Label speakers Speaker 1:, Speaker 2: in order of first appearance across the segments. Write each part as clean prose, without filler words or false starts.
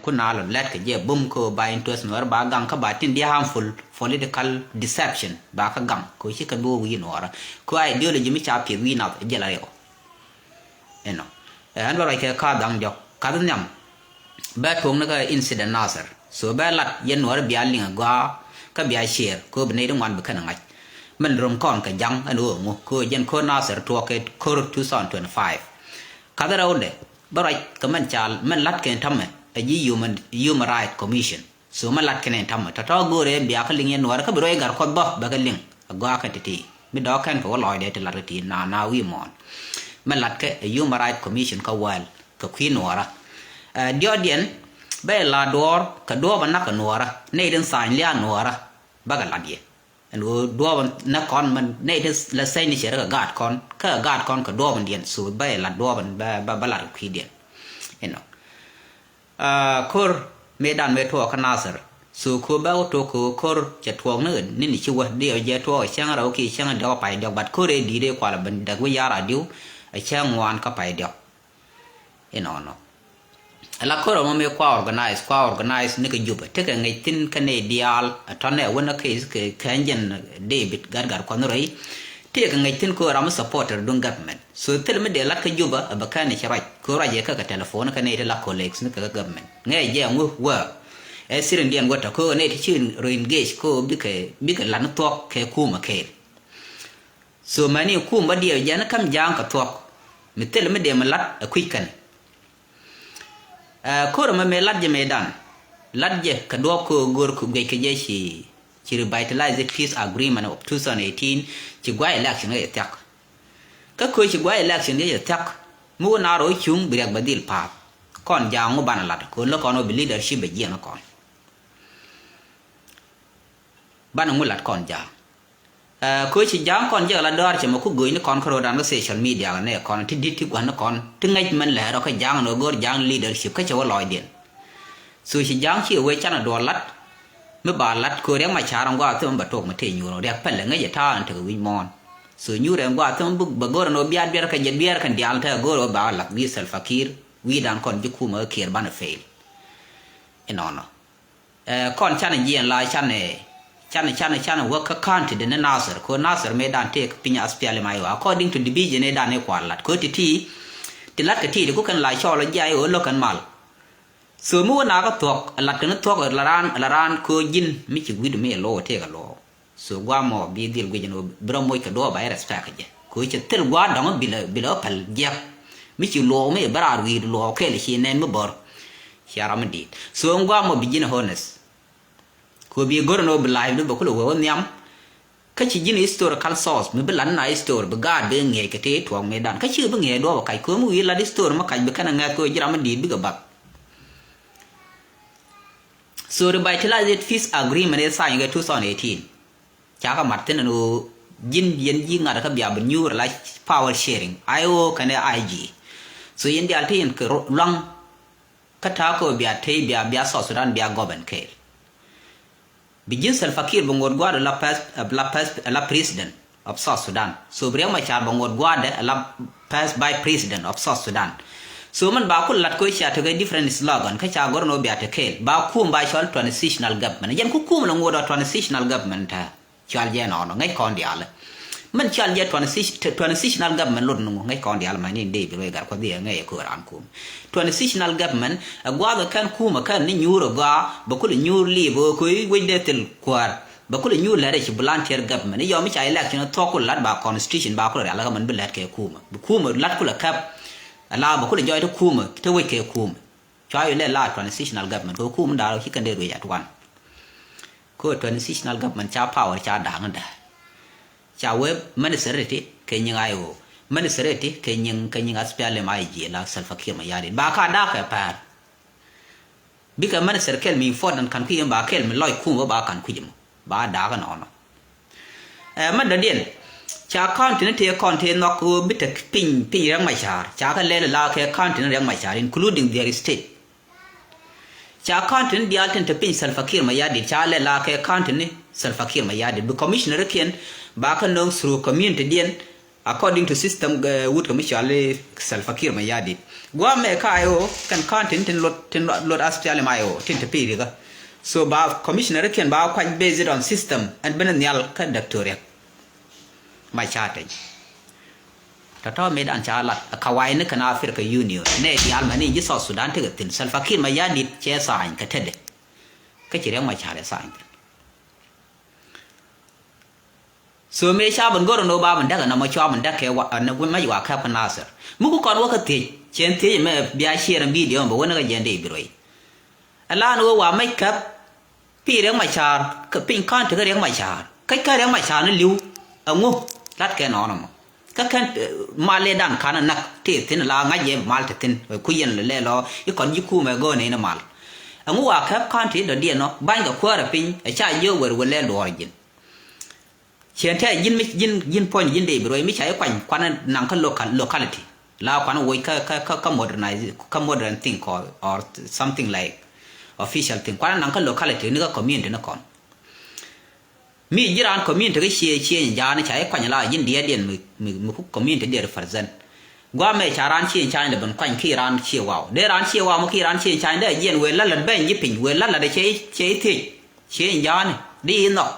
Speaker 1: kuna lo let ke je bum ko ba endorsement ba gang ka ba tin dia harmful political deception ba ka gang ko shi ka bo wi nora ko ideology mi cha pi wi na je la yo eno an ba ke ka dang jo ka dun nyam ba thong na ka incident nasar so ba lat yen nora bia linga ga ka bia share ko bne dong wan ba kana ngaiมันรวมก่อนกับยังอันนู้นก็ยันคนน่าเสียตัวเกิดโควิด2025ข้าแต่เราเนี่ยบ่ไรก็มันจานมันลัดกันทำไมไอ้ยี่human rights commissionส่วนมันลัดกันทำไมถ้าเรากูเรียนบิอาคลิงยันวัวก็บริเวณการคนบ่บักลิงก็อากันทีไม่ดอกกันก็ว่าลอยเด็ดลัดทีนาวิมอนมันลัดกัน human rights commission ก็วันก็คุยนัวระเดี๋ยวเดียนเบลลาดอร์ก็ดัวมันนักนัวระในเรื่องสายเลี้ยนัวระบักลัดเย่อันว่าดัวมันนักคอนมันในที่ละเส้นนี่เชื่อก็กาดคอนก็ดัวมันเดียนสูดไปละดัวมันบลัดขีเดียนเห็นไหมคูร์เมดันเมทัวขนาดสิสู่คูเบลตัวคูร์จะทวงนื่นนี่นี่ชัวเดียวเยอะทัวเชียงเราขี้เชียงเดียวไปเดียวบัดคูร์ดีเดียวกว่าละบันดักวิยาระเดียวเชียงวานก็ไปเดียวเห็นไหมแล้วก็เราไม่คว้า organize นี่ก็ยุบที่กันไงทิ้งกันในเดียลตอนนี้วันนั้นคือแข่งยันเดวิดการคนอะไรที่กันไงทิ้งก็เราไม่ support ดวง government สุดที่เราไม่เดียลก็ยุบแบบกันนี่ใช่ไหมก็เราเยอะก็เทเลโฟนกันในเรื่อง colleagues นี่ก็ government ไงเยอะงูว่าสิ่งเดียวกันก็ในที่ชื่อ re-engage ก็บิ๊กหลังตัวแค่คู่มาแค่ส่วนมันนี่คู่มาเดียวยันคำยางกับตัวไม่ที่เราไม่เดียมันลัดคุยกันคนมันไม่ลัดจะไม่ดันลัดจะกระโดดก็กูรุกเกยขยี้ชีrevitalize peace agreement of 2018ชีกว่า election เนี่ยตักก็คุยชีกว่า election เนี่ยตักมู่นารู้ชุ่มเบียกบดิลพาก่อนยาวงูบานลัดคนแล้วก่อนเอา leadership ไปเยี่ยมก่อนบ้านงูลัดก่อนยาวคุยชียาวก่อนเยอะละดอร์จะมาคุยนี่ก่อนโครดันก็ social media กันเนี่ยก่อนที่ดิที่กว่านั่นก่อนถึงไงมันแหละเราก็ยาวเนอะก็ยาว leadership ก็จะว่าลอยเด่นส่วนชียาวที่เอาไว้จันทร์ดอลลัดเมื่อบาลัดคุยเรื่องมาชารังว่าที่มันบัดทกมาเที่ยวเราเรียกเป็นเรื่องไงจะท่าอันเถอะวิมอนส่วนยูเรื่องว่าที่มันบุกบกอร์โนเบียร์กันยันเบียร์กันเดียร์เถอะก็เราบาลัดวิเซลฟักีร์วิดันก่อนยุคุมาเขียนบ้านเฟลไอ้นอนเนาะก่อนฉันเยี่ยนลายฉันว่าข้างที่เดินน่าสร์คนน่าสร์ไม่ดันเทคปิญญาสเปียเลยไม่ว่า according to division ในด้านในกว่าลัดก็ที่ลัดกับที่เด็กก็กันหลายช่อละใหญ่โอ้โลกันมาส่วนมื่อนาก็ถกลัดกันถกละร้านก็ยินไม่ชิวิดไม่โลเทกันโลส่วนว่าหมอบีดิลกุยนบรมวยกระโดดไป respect กันก็จะเทลว่าดังบิลพัลเจียไม่ชิโลไม่บราวีโลเคลชีเนนไม่บอร์เชียร์มันดีส่วนว่าหมอบิจิน honestก็บีกอร์โนบิลไลฟ์ดูบอกเลยว่าเนี่ยก็ชิจิน historical sourceไม่เป็นหลังไหน story บกาดเบงเงยกระเทยถ่วงเมดันก็ชื่อเบงเงยด้วยว่าใครก็มุ่งละ story มาใครเบกันงานก็จะรามันดีบิกบักso revitalized peace agreement เนี่ยสร้างใน2018จากมาร์ตินนูยิงอะไรก็แบบเป็น new power sharing IO กันใน IG so ยินดีอันที่ยังคือลังก็ท้าก็แบบที่แบบสอดสุดานแบบกอบเบนเคลบิจินเซลฟาคีร์บงกอดla president of South Sudan so เรียกมาจากบงกอดla pass by president of South Sudan so มันบางคนลัดคุยชาติก็ different slogan ข้าจากอร์โนเบียตเคลบางคู่บ่ายชอล transitional government ยันคู่มันงอด transitional government ท่าชอลเยนอ๋อไงก่อนเดียวเลยมันชอลเย transitional government ลุ่นงไงก่อนเดียวมันนี่ดีไปเลยกันคนเดียวไงคือร้านคู่ transitional government กว่ากันคู่มากันนี่ยูโรกว่าบางคนยูรีบคุยวิเดติลกว่าบางคนยูเลร์ชิบลันเทียร์ government นี่ยอมไม่ใช่ election ทอกุลัดบาง constitution บางคนอะไรก็มันเป็นเลร์แค่คู่มาลัดกุลัดครับลาบอกคนจอยทุกคู่มั้ยทุกวิเคคู่มั้ยจอยเล่นลา transitional government ก็คู่มันดาวคิดกันได้ด้วยทุกวันก็ transitional government จ้า power จ้าด่างกันได้จ้าเว็บมันเสร็จที่เคยยังไงโอมันเสร็จที่เคยยังอัสเปียเลยไม่จีละเซลฟ์คิดมายาดิบาคาด่าแค่พาร์บิกมันเสร็จเคลมีฟอร์ดันคันคุยบาเคลมันลอยคู่ว่าบาคันคุยมั้งบาด่ากันอ่อนมันเดียนจากคอนเทนต์ที่คอนเทนต์นักบิดปิ้งเรื่องไม่ชาจากกันเล่นลาแค่คอนเทนต์เรื่องไม่ชา including their state จากคอนเทนต์เดียร์เทนต์ปิ้งเซลฟ์คิดมายาดิจากเล่นลาแค่คอนเทนต์นี่เซลฟ์คิดมายาดิบุคคลมิชเนอร์เขียนบากันน้องสู่ community เดียน according to system wood commercially self-fakir mayadi gwa me kayo kan tin lot aspiale mayo tin tepi diga so ba commissioner ken ba kwa based on system and benanyal kan doctoria mai chate tato medan chalat kawai ne kana Africa Union ne di almani ji South Sudan te tin self-fakir mayadi che sain ka tede ka chire mai chale sain so me cha ban goro no ba ban daga na ma cha ban daga wa na gun mai wa ka fa nasir muku kon wa ka te chen te me biya share video ba wona ga jende biroi ala no wa mai kap pi reng mai cha ka pin kan te reng mai cha kai ka reng mai cha na liu angu lat ke no no ka kan male dan kana nak te tin la nga je mal te tin ku yen le lo i kon ji ku me go ne na mal angu wa kap kan te do dia no ban ga kwa ra pin a cha yo wer le lo jinเชียนแท้ยินพอยยินเดบรวยไม่ใช่ควันนังคัน locality ลาวควันโวยก็ modernize ก็ modern thing or something like official thing ควันนังคัน locality นี่ก็ community นะก่อนมียีราน community ก็เชียยานี่ใช้ควันยาลายินเดียมือ community เดียร์ฟังกว่าไม่ชาร้านเชียชายเดินควันขี้ร้านเชียวาวเดร้านเชียวาวมื่อขี้ร้านเชียชายได้เย็นเวลาหลังแบ่งยิบผิงเวลาหลังได้เชียที่เชียยานี่ดีเนาะ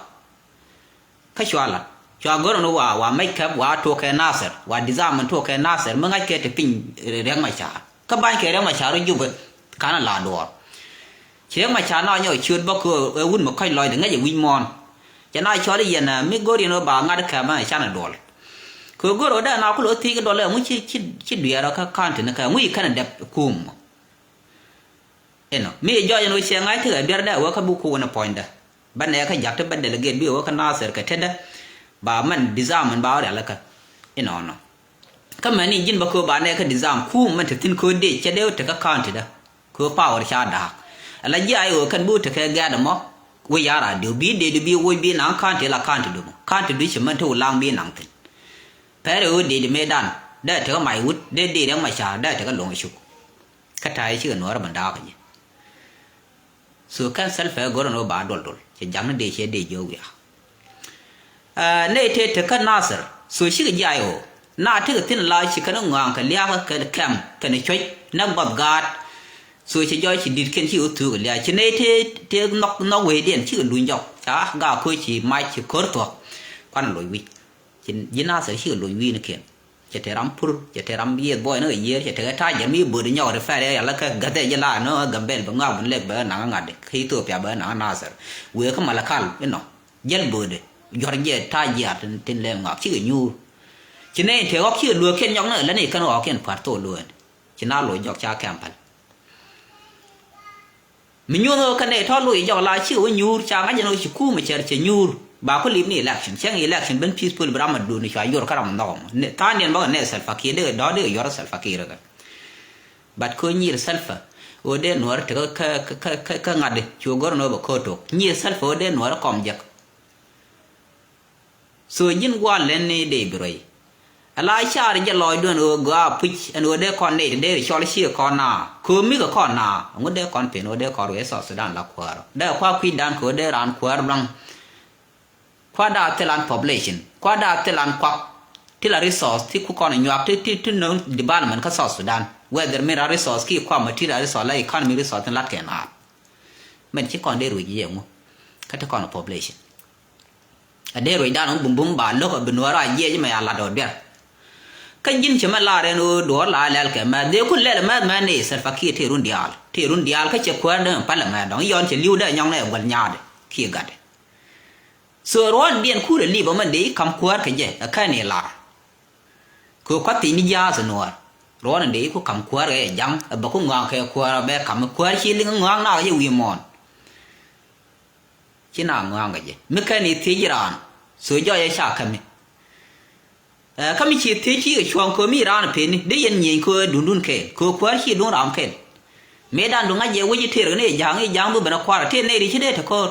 Speaker 1: ข้าชัวร์ละชัวร์ก็รู้ว่าไม่ครับว่าทัวร์แค่น่าเสียว่าดีไซน์มันทัวร์แค่น่าเสียเมื่อไงแกจะปิ้งเรื่องไม่ช้าก็บ้านแกเรื่องไม่ช้าเราอยู่แบบการลาดัวเรื่องไม่ช้าน้อยย่อยชุดบอกคือวุ่นมาค่อยลอยถึงไงอย่างวิมอนจะน่าชัวร์ได้ยังนะไม่ก็เรียนว่าบางงานแค่ไม่ช้าหน่อยดัวคือก็รู้ได้น่าคุณรู้ที่ก็ดัวเลยมึงคิดเดียวเราก็ข้ามถึงนะครับมึงอีกขนาดเด็กคุ้มเห็นไหมมีย่อยยังรู้เชียงไงที่เบียร์ได้ว่าเขาบุกคูนพอยน์ได้บ้านไหนเขาอยากจะเป็นเดลิเกตบิวว่าเขาน่าเสียกันเท่านั้นบ่ามันดีไซน์มันบ้าอะไรกันอินอ่อนก็เหมือนนี่ยินบอกว่าบ้านไหนเขาดีไซน์คู่มันถึงทิ้งคนดีจะเดียวถึงก็ข้ามถึงนะคือป้าวันชาดาอะไรยี่ไอ้ว่ากันบูถึงแค่แก่ดมั้งวิยาระเดี๋ยวบีวิบีนังข้ามถึงละข้ามถึงดูข้ามถึงดูฉันมันถูกล้างบีนังถึงแพ้เดี๋ยวดีไม่ดันได้ถึงก็ไม่วุฒิได้ดีแล้วไม่ชาได้ถึงก็ลงชุกข้าทายชื่อหนูว่ามันดาวกันยี่สุขันเซลฟ์ก็รู้บาดอลจะจังนั่นเดี๋ยวเดี๋ยวโยกเนี่ยเทถึงขั้นน่าสร์สุชิกยายโอน่าที่ก็ทิ้งลายชิกันงวงกันเลี้ยงกันแคมกันช่วยนักบับกาดสุชิย่อยชิดิดขึ้นชิวถือกันเลยชิเนี่ยเทนกเวเดียนชิกันลุยจอกจ้ากาคุยชิไม่ชิคอร์ตัวควันลอยวิชิยินน่าสร์ชิกันลอยวินักเขียนจะเทรัมพูจะเทรัมเบียดบ่อยเนอะเยี่ยจะเทท้ายจะมีบุญยอดแฟร์อะไรแล้วก็กระเตยลาเนอะกัมเบลบังงาบันเล็กเบอร์หนังงัดขี้ตัวเปียเบอร์หนังน่าสร์เวก็มาละคัลเนาะยันบุญยอดเยี่ยท้ายเยี่ยตินเล่งงับชื่อยูจะเนี่ยเทว่าชื่อลัวเขียนยองเนอะแล้วนี่กันว่าเขียนผัดโตลัวจะน่าลอยยอกชาแคมพันมียูเนอะกันเนี่ยทอดลอยยอกลายชื่อว่ายูชางั้นจะโน้ชิคู่ไม่เชื่อจะยูบางคนรีบนี่ election เช่น election เป็น peaceful บรามันดูในช่วงยุโรปก็รำน้องเนี่ยท่านเนี่ยบอกเนี่ย self fakir เด้อดอเด้อยอร์ self fakir กันบัดคนยี่ self โอเดนหัวถึงก็งัดชัวร์ก็รู้บอกโคตรยี่ self โอเดนหัวคอมยักส่วนยินกว่าเล่นนี่เดบรอยอะไรชาติจะลอยด้วยโอ้ก็พิชอันโอเดคอนเนี่ยเดชอลเชียคอนนาคือมีก็คอนนาโอเดคอนเป็นโอเดคอร์เวสสุดานลักขวาเดคว้าควิดดันคือเดรานขวาบังคว้าดาวเทลัน population คว้าดาวเทลันควักที่ละ resource ที่คุกคนอยู่ที่น้องดิบานมันก็สอดสุดาน whether มี resource ที่ความมาที่ resource และ economy resource นั้นลัดแก่นามันที่ก่อนได้รวยยี่ยงมั้งก็ที่ก่อน population ได้รวยด้านของบุ้มบานโลกเป็นวัวอะไรยี่ยังไม่อาลัดดอกเบี้ยก็ยินเชื่อมันลาเรนูดอลลาร์แล้วแกมาเดี๋ยวคุณเล่นมาเนี่ยเซอร์ฟักกี้ที่รุ่นเดียลก็จะควรเดินไปละมาดองย้อนเฉลียวได้ยังไงวันยาดขี้กัดส่วนร้อนเดียนคู่เรื่องนี้บ่มันดีคำควรกันเยอะแค่นี้ละคือความตีนิยาสนุกร้อนดีคู่คำควรเลยยังบอกคู่งานแค่ควรแบบคำควรชี้ลิงงานน่าจะวิมอนชี้น่างานกันเยอะไม่แค่นี้ที่จีรานส่วนย่อยชาคำนี้คำนี้ชี้ที่ช่วงคือมีร้านเพนได้ยินยิงคือดุนเคนคือควรชี้ดุนรำเคนเมื่อด้านตรงนั้นเยอะวิจิตรเนี่ยยังบุบเป็นควรที่นี่ดิฉันได้ทุกคน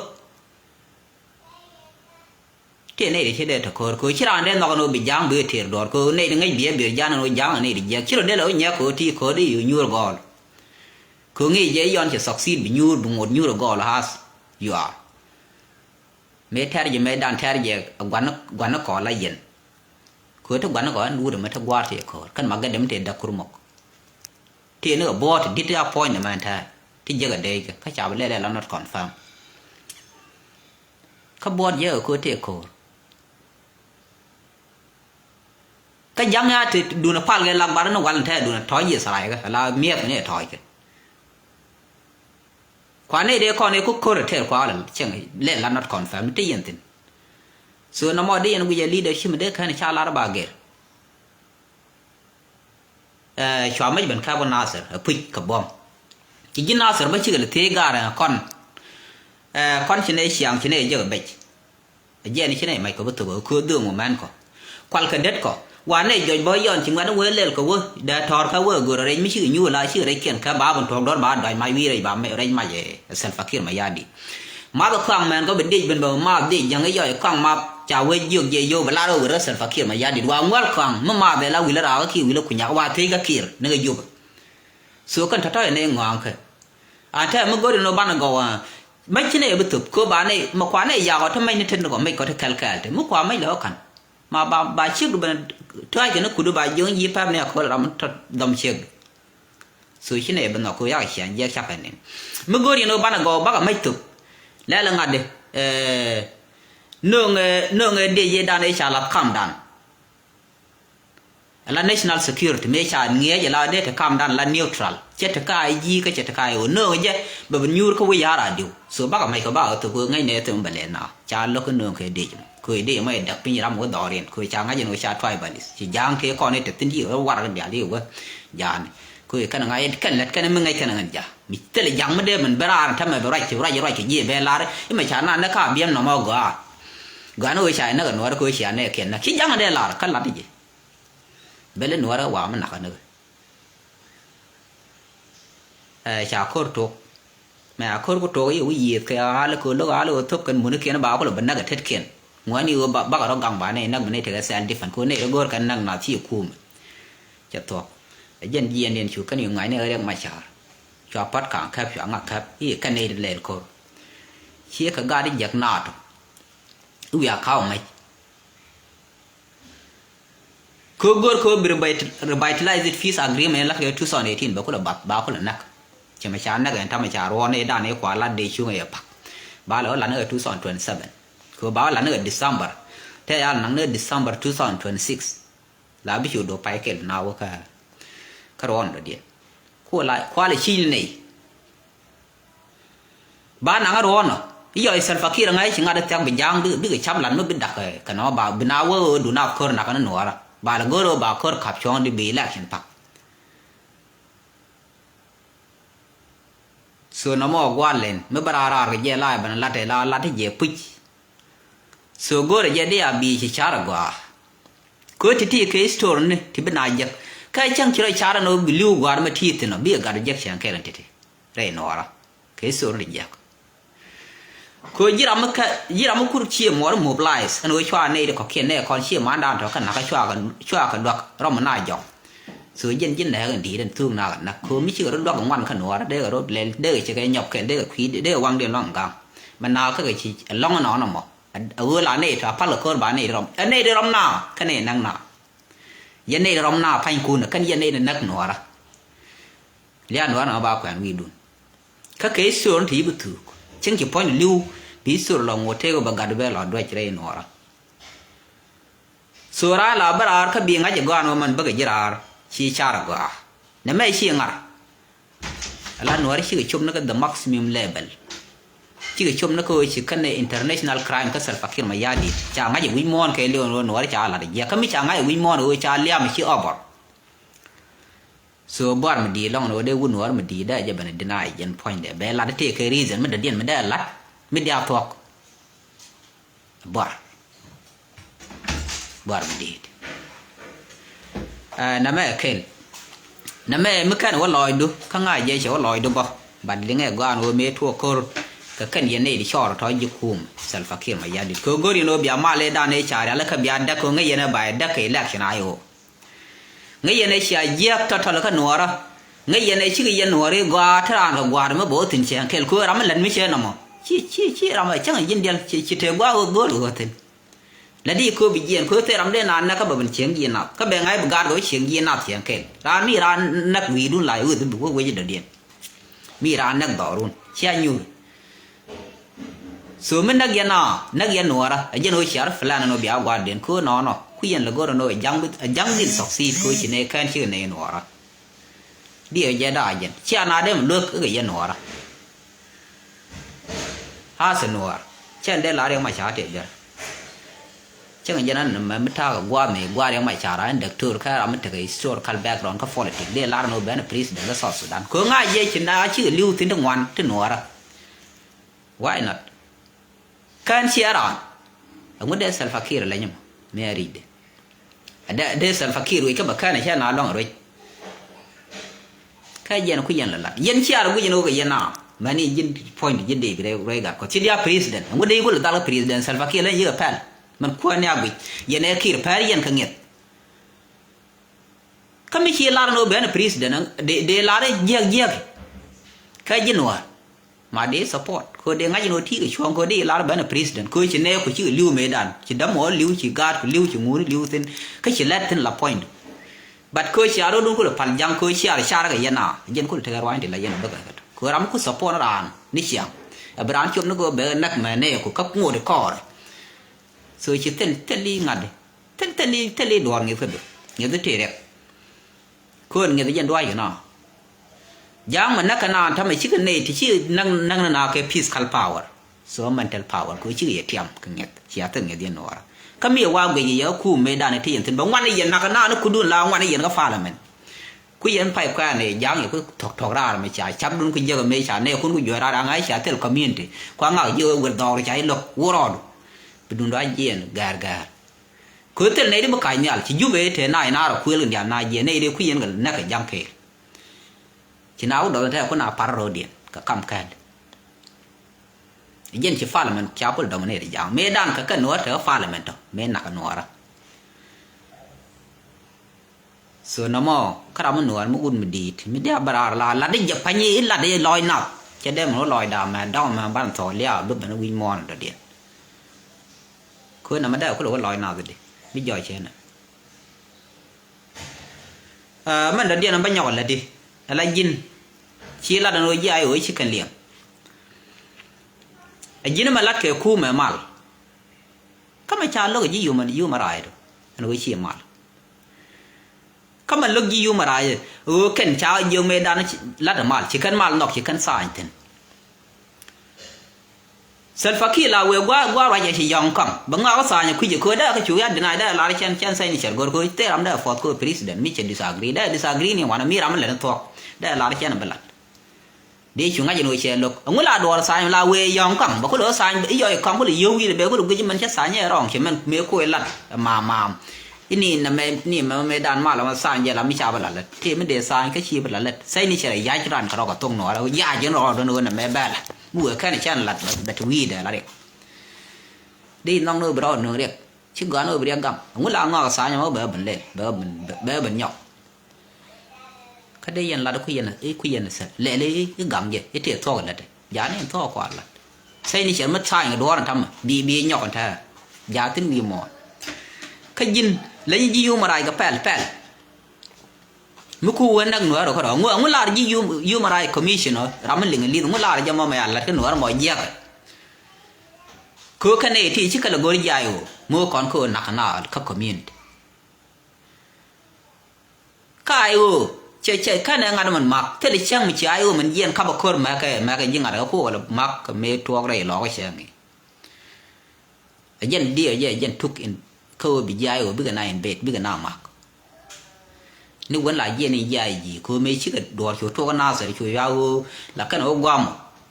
Speaker 1: ที่นี่ดิฉันได้ทุกคนคือชิลานเดินนอกนู้นไปยังเบื่อเถื่อนดอดคือนี่ดึงไอ้เบี้ยยังนู้นยังนี่ดิยังชิลานเดินแล้วเนี่ยคือที่เขาได้อยู่ยูโรกอลคืองี้เยี่ยนจะสักซีดไปยูโรหมดยูโรกอลฮัสอยู่อ่ะเมื่อแท้ยังไม่ดันแท้ยังวันนักก่อละเย็นคื ko to gwana ko ndu ma ta gwar te ko kan maga dem te da kurmok te ne bot dit ya point man ta ti jaga de ka cha le la not confirm ka bot ye ko te ko ka jang ya te du na pal ge lag bar na wal ta du na toy ye sai ga la miep ne toy ke kwa ne de ko ne ku ko te kwa la cheng le la not confirm ti yen tin so na mo de yen gu ye leadership de kan cha la ba ge chwa mai ben ka bon nasir pui ka bom chỉ gin nasir ba chi ga te ga ra con chine xiang chine je ga be je ni chine mai ko bu tu ko du mo man ko kwal ka det ko wa ne joj boy yon ching wa we lel ko wo da tor ka wo go re mi chi nyu la chi re ken ka ba bon thong dor ba dai mai wi re ba me re ma je sel fakir ma yadi ma ba khang man ko be dik ben ba ma dik yang ga yoy khang ma cha we yug ye yo ba la ro re sel fakir ma yadi wa ngwal khang ma be la wi la ra ki wi la ku nya wa te ga kir ne ga yub so kan ta ta ne ngwang ke a ta ma go no ba na go wa mai chine bu tup ko ba ne ma kwa ne ya ko ta mai ne ten ko mai ko ta kal kal te mu kwa mai lo kan mà bà chiếc được bên trai cho nó cùi bà dương gì pháp này có làm đâm chiếc suy thế này bên nó có giá tiền giá chắc này mới gọi điện nó bán là gò bác mấy chục lẽ là ngặt đi nương để gì đàn ấy trả là cam đàn là national security mấy trả nghĩa là để cái cam đàn là neutral chết cái gì cái chết cái ở nương chứ bởi vì nhiều có bây giờ là điều số bác mấy cái bác từ vừa ngay này từ bên lên nào trả lúc cái nương cái điคุยได้ไม่ดักปีนี้เราหมดดอเรียนคุยจางงั้นยังวิชาทวายบาลิสที่จางเกี่ยก่อนเนี่ยติดที่เราว่ากันเดี๋ยวเรียกว่ายานคุยกันไงกันเล็ดกันมึงไงกันงั้นจ้ะมิตรเลยยังไม่ได้มันเบลาทำไมเบลาที่ไรที่ยี่เบลาเลยไม่ใช่นั่นนะครับเบี้ยนน้องมากกว่านู้นวิชาเนี่ยกันนู้นคุยวิชาเนี่ยเขียนนะคิดยังไงได้ลากันลาที่ยี่เบลนู้นว่ามันหนักนึกชาโคตรทุกแม่โคตรก็ทุกยี่ยี่แค่อะไรก็ลูกอะไรก็ทุบกันมุนเขียนบ้าก็เลยเป็นนักเทศเขียนงั้นนี่ว่าบ้าเรากังบ้านเนี่ยนักมันเนี่ยถือว่าเซนดิฟันคนเนี่ยก็กันนักนาที่คุมจะตัวยันเย็นชูกันอยู่ไงเนี่ยเรียกมาชาชอบพัดกางแคบชอบงักแคบที่กันเนี่ยเล่นก็เชี่ยกับการที่อยากนาดอุ้ยอยากเข้าไหมคือก็คือrevitalize peace agreement แล้วก็2018บอกก็เลยบ้าก็เลยนักจะไม่ชานักเองถ้าไม่ชาร้อนในด้านนี้กว่าลัดเดช่วงไอ้ปักบ้าแล้วหลัง2027คือบ้าหลังDecember แต่ยันหลังDecember 2026แล้วไปอยู่ดูไปเกิดนาวก็ร้อนเดียวขั้วเลยชี้นี่บ้านหนังร้อนยี่ห้อสันฟักกี้ยังไงชิงอาจจะจังเป็นยางดื้อช้ำหลังไม่เป็นดักเลยกันเนาะบ้าเป็นนาวดูน่าเคอร์นักนั่นหนัวละบ้าละก็รู้บ้าเคอร์ขับช่องดีบีแลกฉันปักส่วนน้ำมอกว่าเล่นไม่บาราก็เย่ไล่บันลัดที่เย่ปุ๊ยso gore jadi abi cara gua ko titi ke store ne tibe na jak kai chang chira cara no biliu gwa ma titi no bi ga jak chang kai titi re no ara ke store ri jak ko jira ma kur chi mo mobilize an we chwa ne de ko ken ne kon chi ma dan to kan na ka chwa ka dok ro ma na jong so yen ne ga di den tung na na ko mi chi ro dok ngwan kan no ara de ro le de che ga nyop ken de kwi de wang de long ga man na ka ga chi long no no mo là này thì phát là cơn bán này rồi anh này rồi nào cái này năng nào dân này rồi nào phanh cùn cái dân này là nấc nọ ra liên nó nó bao quản vi đun các cái số thì bị thử chẳng chỉ point lưu ví dụ là một thế của bà gạt về là đuôi chơi nọ ra số ra là bà ra cái biếng cái gọi nó mình bắt cái gì ra chi cha ra gọi nếu mấy chi ngà là nó chỉ cái chôm nó cái the maximum level chỉ cái chôm nó coi chỉ cái này international crime cái self fakir mà ya đi cha ngay cái wimon cái liều nó cha là gì cái mấy cha ngay wimon rồi cha liam chỉ over so bar mà đi long nó để wun nó mà điได้จะเป็น deny ยัน point ได้แบบละที่cái reason มันเดียนมันได้ลัดไม่ได้ทอกbar mà điน้ำแม่เคนน้ำแม่เมื่อกี้ว่าลอยดูข้างง่ายเยอะเฉยว่าลอยดูบ่บัดเลี้ยงไอ้ก้อนว่าเมทัวโคก็ขึ้นยันนี่ดิชอร์ทอยยุคุมเซลฟ์คิร์มายันดิก็กอริโนบิอามาเลดานในชาร์แล้วก็บิอาดักก็งี้ยันใบดักเอเล็กชันอายุงี้ยันในชาเยียบทัดแล้วก็นัวระงี้ยันในชิคยันนัวเรียกว่าทรานกับว่ามันบอกถึงเชียงเคลคือรามันเล่นไม่เชื่อนะมั้งชี้รามันจังยันเดียวชี้เทว่าก็รู้ว่าถึง là đi cô bị giết cô thế làm đến nàn các bạn chuyện gì nào các bạn ai bị gạt rồi chuyện gì nào chuyện kẹt ra mi ra nắc vì luôn lại ư tụi cô quay được điện mi ra nắc đỏ luôn chia nhiều số mình nắc yên nọ ra giờ nói chuyện falan nó bị áo quần điện cô nó khuyên là cô nó giang đi succeed cô chỉ này can chuyện này nọ ra đi ở giờ đó giờ chia nào đấy mình được cái gì nọ ra ha sẽ nọ chuyện đấy là điều mà chả được chẳng hạn như mà mình thao qua điều mà chả ra được tour cái làm mình cái historical background cái politics để làm nó bên president cái South Sudan có ngay vậy chỉ là chỉ lưu tin trong ngoan tin nọ ra why not kan siaran ông để Salva Kiir là nhung mẹ đi để Salva Kiir với các bậc này cha nào long rồi cái gì nó cũng yên là yên chia rồi cũng yên nào mà ni yên point yên đi cái gặp có chỉ là president ông đây cũng là president Salva Kiir là nhiều pan mình quan nhà bị yên này Kiir pan yên khăng nhiệt kami chỉ là nó bên president để là giặc cái gì nữa mà để support cô để ngay nó thi cái chuông cô để là bên president cô chỉ nêu cô chỉ lưu Medan chỉ đấm mỏ lưu chỉ gạt lưu chỉ ngủ lưu tên cái chỉ let tên là point but cô chỉ ở đó đúng cô là phần giang cô chỉ ở xa cái gì nào dân cô thấy cái quan thì là dân bất cái cô làm cô support nó ăn ní chiang ở bên chỗ nó cô bên nắc mà nè cô cấp ngồi để cỏ rồi chỉ tên li ngặt tên li đoàn người phải được người ta thế đấy cô người ta dân đoái cái nào giang mà nắc nào thằng mày chỉ cái này thì chỉ năng nào cái physical power so mental power cô chỉ cái tiệm cái nghe chỉ từng cái điện nó cái miếng vào cái gì khu Medan này thì hiện tại ngoan này hiện nắc nào nó cứ đun lao ngoan này hiện cái pha là mình cứ hiện phải qua này giang cứ thọc ra mà chạy chấm đúng cái giờ cái mấy chạy này cũng cứ vừa ra đang ấy chạy theo community qua ngào giờ vừa đào cái chạy lộc world đun đó gì gar cứ tên này đi một cái nhà chỉ giúp về thế này nào rồi khuyên nhà này gì này đi khuyên cái nắc cái giang kề chỉ nào đó là con nào parodian cái cam cad dân chỉ parliament cháo có đồng này để giang Medan cái nữa theo parliament đó mấy nạc nữa ra so nó mò cái nào nữa nó cũng mình đi thì mình đi bảo là đi dập phải như là đi lòi nào cho đem nó lòi đào mà ban thổi liao lúc nó win mon rồi điện khơi nào mà đây có lỗi lòi nào rồi đi biết giỏi chưa này mình đã điện nó bắt nhỏ là đi là dinh chỉ là nó dạy ở chỉ cần liền dinh mà lát cái khu mà mal cái mà cha lúc gì yêu mà rai rồi nó chỉ mal cái mà lúc gì yêu mà rai cần cha yêu Medan lát mal chỉ cần mal nọc chỉ cần sai thế Salva Kiir là qua ra chỉ dòng còng bằng ngáo sai nhà quy cứ đó cái chủ yếu này đó là chân sai như gọi cô thế làm đó for cô president mi chỉ disagree ni wana mi ram lên thôi đó là chân bật đi chúng ngay nói chuyện lúc ông là đồ sai là quê dòng còng có lỡ sai ý rồi không có lý do gì để có được cái mình chết sai nhẹ rong chỉ mình mấy cô là mà ini mà Medan mà là sai giờ là mi cha bật là thì mình để sai cái chi bật là sai ni chỉ giải cho cái đó tung nó giải cho nó nữa là mẹ bả bữa cái này chân là bật vi đấy là đấy đi nông nơi bờ nữa đấy chứ gắn nơi bờ gầm ông là ngõ sai nhưng mà bờ bẩn lên bờ bẩn nhọc cái đây là nó khuyên là lệ cái gầm gì cái thiệt thò là đấy giá này thò quá là xây ni chỉ mất sai cái đó là thầm bị nhọc còn thà giá tính nhiều mỏ cái dinh lấy gì mà lại cái pel mức khu vấn năng nữa rồi cái đó ông là gì mà lại commissioner làm mình liền ông là cho mà là cái nữa là mọi việc cứ cái này thì chỉ cần là gọi dài rồi mua con cứ nặng nào các community cái chơi cái này ngài mình mặc thế thì chẳng mình chạy mình yên khắp bậc mà cái gì ngài đó khu là mặc cái mê tuộc này lo cái chuyện này dân đi dân thúc in khâu bị dài rồi biết cái này biết cái nào mặc nếu vẫn là dân này dài gì cứ mấy chiếc đồ chuột tuộc nào sẽ chuột vào là cái nó gom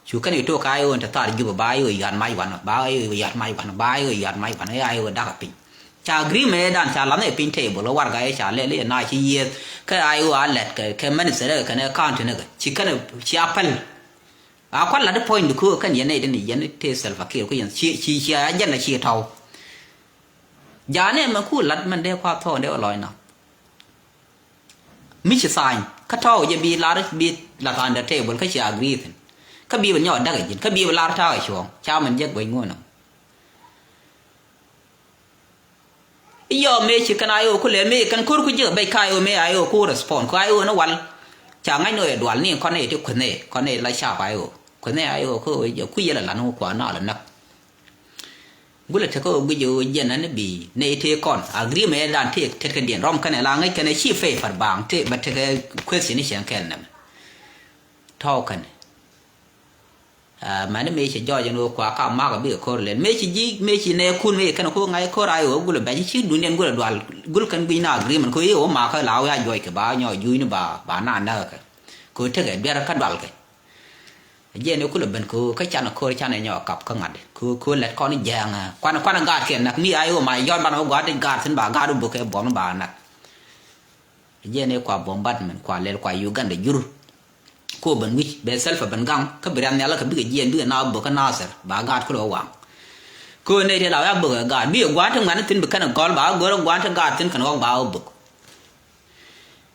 Speaker 1: chú cái này tuộc cái rồi ta đi vào bài rồi dàn máy vặn bài rồi dàn máy vặn ai rồi đắc pin cha Medan cha làm này pin table lo war cái cha lệ này chỉ ye cái ai ở let cái mình sẽ cái này account này chỉ cái chỉ apple quan là cái point của cái này này dân thế Salva Kiir cái dân chỉ dân là chỉ thầu giá này mà khu lật mình đeo qua thầu đeo lòi nào mình chỉ sai cái thầu giờ bị là on the table cái chỉ agree cái bị mình nhỏ đã cái gì cái bị là thao cái chuồng cha mình giấc với ngôi nào yo me chi kan ayo ku le me kan kur ku je bai kai me ayo ku respond ku ayo no wal cha ngai no dwal ni kon ne ti kon ne la sha ayo kon ne ayo ko je ku ye la no kwa na la nak gula ta ko bu yo je na bi ne te kon agri me dan te te ka dien rom kan la ngai kan chi fe far bang te ba te question ni chen kan na thao kan mà nó mấy chỉ do cho nó quá cao mà cái việc khôn lên mấy chỉ này khuôn mấy cái nó khôn ngay khôn ai ở gula bây chỉ đun đen gula đoan gula kan bị na agri mình coi ở mà cái lão ya joy cái bà nhỏ vui nó bà na na cái coi thế cái biết cái đoan cái giờ nếu gula bên cô cái cha nó khôn cha này nhỏ cặp cái ngặt cô lẹt con nó giang à quan gạt cái nặc mi ai ở màย้อนban nó gạt cái gạt thân bà gạt được cái bom nó bà nặc giờ nếu qua bom bắt mình qua lên qua Uganda juru ko ban wi be selfa ban gang ka biran yalla ka biga jien biga na bo ka nasar ba gat ko wa ko ne de la ya bo ga bi gwa tan man tin kan gol ba go gwa tan ga tin kan wa ba bo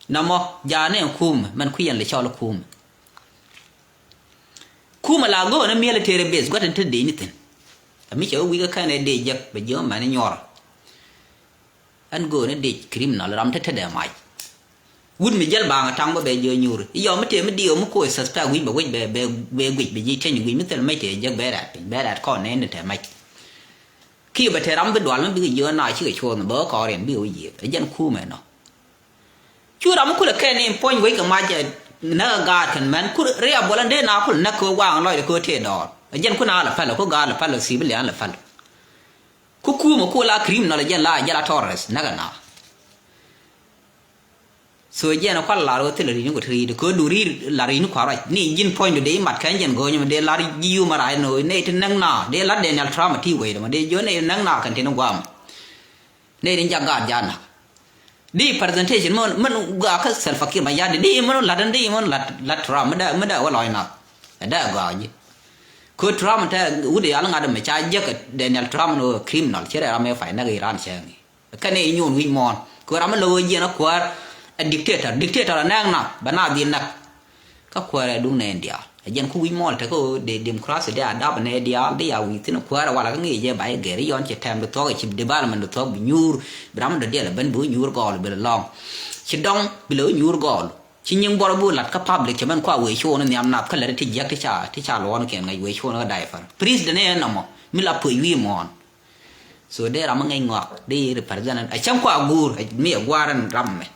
Speaker 1: namo ja ne kum man ku yan le chawla kum la go na military base go tan tin de ni tin mi che wi ga kan ne de jak be jo man nyor an go ne de criminal ram ta de mai wud mi jal banga tang ba be je nyur yo mate me dio mo ko suspect wi ba wi be wi be ji ten wi mi tel mai te jag be rat ko ne ne te mai ki ba te ram be dwal bi je na chi cho no ba ko ren bi wi je jan khu me no chu ram ku le ke ne point wi ka ma je na ga kan man ku re ya bolan de na ku na ko wa lo ko te do jan ku na la fa ko ga la fa si bi la fa ku mo ko la criminal jan la jala torres na ga na so je na kwal la ro te ri ni ko tri de ko duri la ri ni kwa ra ni jin point de mat kan jen go nyum de la ri yu ma ra no ne te nang na de la de nal trauma ti we de jo ne nang na kan te no gwam ne rin ja ga ja na di presentation man ga ka self fakir ma ya de di man la dan di man la trauma da wa loi na da ga ji ko trauma ta u de ala nga de ma cha je ka de nal trauma no criminal che ra me fa na ga ran che ni ka ne nyun wi mon ko ra ma lo je na kwa a dictator nang na bana din nak ka kwara dung ne dia ajen ku wi mol ta ko de democracy da da ne dia de ya wi tin kwara wala ka ngi je bai geri yon che tem to ke development to bi nyur bram de dia ben bu nyur gol be long chi dong bi lo nyur gol chi nying bor bu lat ka public che ban kwa we show ne am nap ka le ti yak ti cha lo no ke ngai we show no dai far priest ne no mo mi la pu wi mon so de ram ngai ngok de represent a cham kwa gur mi gwaran ram me